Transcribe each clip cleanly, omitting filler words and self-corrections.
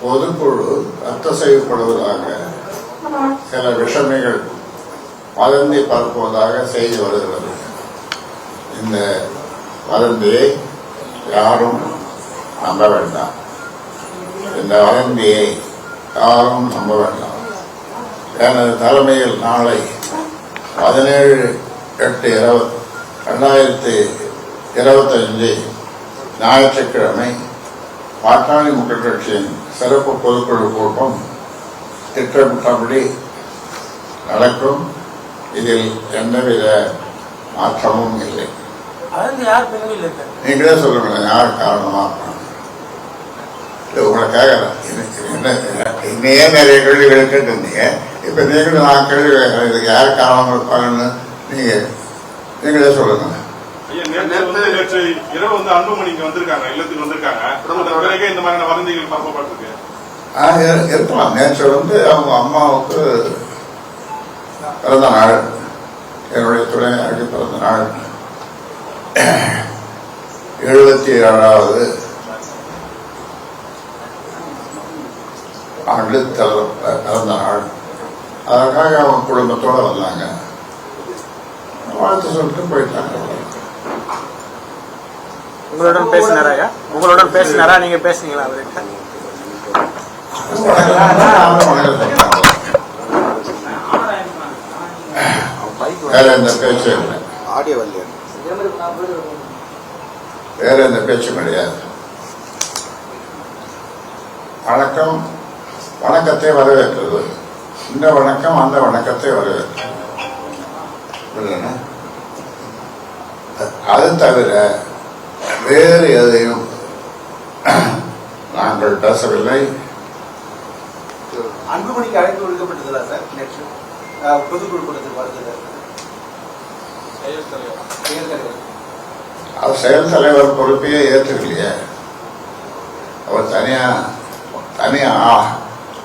பொதுக்குழு ரத்து செய்யப்படுவதாக சில விஷமிகள் வதந்தி பரப்புவதாக செய்தி வருகிறது. இந்த வதந்தியை யாரும் நம்ப வேண்டாம். இந்த வதந்தியை யாரும் நம்ப வேண்டாம். எனது தலைமையில் நாளை 17/8/2025 ஞாயிற்றுக்கிழமை பாட்டாளி மக்கள் கட்சியின் சிறப்பு பொதுக்குழு கூட்டம் திட்டமிட்டபடி நடக்கும். இதில் எந்தவித மாற்றமும் இல்லை. நீங்களே சொல்லுங்க, யார் காரணமா? உங்களை கேட்கறேன். இன்னையே நிறைய கேள்விகள் கேட்டிருந்தீங்க. இப்ப நீங்களும் நான் கேள்வி கேட்கறேன். இதுக்கு யார் காரணமா இருப்பாங்கன்னு நீங்களே சொல்லுங்க. நேற்று இரவு அன்புமணி வந்திருக்காங்க, இல்லத்துக்கு வந்திருக்காங்க. இந்த மாதிரியான வதந்திகள் பரப்பப்பட்டிருக்கு. இருக்கலாம். நேற்று அவங்க அம்மாவுக்கு பிறந்த நாள், என்னுடைய துணையாருக்கு பிறந்த நாள், 77வது ஆண்டு பிறந்த நாள். அதற்காக அவங்க குடும்பத்தோட வந்தாங்க. வாழ்த்து சொல்லிட்டு போயிட்டாங்க. உங்களுடன் பேசினாரா? நீங்க பேசுனீங்களா அவர்கிட்ட? வேற எந்த பேச்சு இல்லை. வேற எந்த பேச்சும் கிடையாது. வணக்கம், வணக்கத்தை வரவேற்றது. இந்த வணக்கம் அந்த வணக்கத்தை வரவேற்றது. அது தவிர வேறு எதையும் நாங்கள் பேசவில்லை. அன்புமணிக்கு அழைப்பு விடுக்கப்பட்டதில்லை சார். நேற்று பொதுக்குழு கூட்டத்தில் வருது. அவர் செயல் தலைவர் பொறுப்பையே ஏற்றுக்கலையே. அவர் தனியா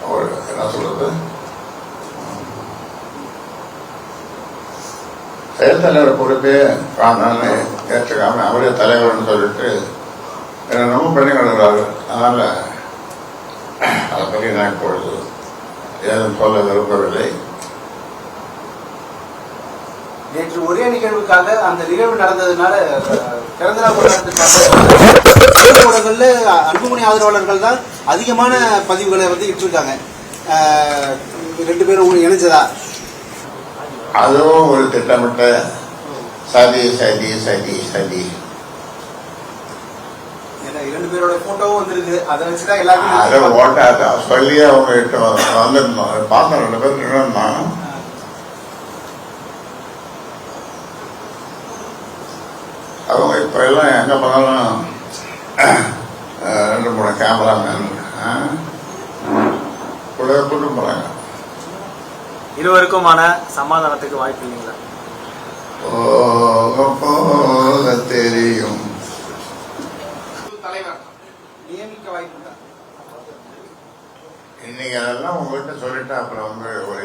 அவர் என்ன சொல்றது, செயல் தலைவர் பொறுப்பே ஏற்றுக்காம அவரே தலைவர்னு சொல்லிட்டு ரொம்ப பண்ணி கொள்கிறார்கள். அதனால அதை பற்றி நான் இப்பொழுது ஏதும் சொல்ல விரும்பவில்லை. நேற்று ஒரே நிகழ்வுக்காக அந்த நிகழ்வு நடந்ததுனால பிறந்தநாள் கொண்டாட்டத்திற்காக அன்புமணி ஆதரவாளர்கள் தான் அதிகமான பதிவுகளை இட்டிருக்காங்க. 2 பேரும் இணைஞ்சதா? அதுவும் ஒரு திட்டமிட்ட சதி சதி சதி சதி. 2 பேரோட போட்டோவும் வந்திருக்கு. அதை வச்சுதான் எல்லாருமே ஓட்டாத சொல்லி அவங்க வந்திருந்தோம். பார்த்தோம் 2 பேர் இருந்தாங்க. அவங்க இப்ப எல்லாம் எங்க போனாலும் 2-3 கேமராமேன் கூட கூட்டு போறாங்க. இருவருக்குமான சமாதானத்துக்கு வாய்ப்பு இல்லைங்களா? தெரியும். தலைவர் நியமிக்க வாய்ப்பு இன்னைக்கு அதெல்லாம் உங்கள்கிட்ட சொல்லிட்டு அப்புறம் ஒரு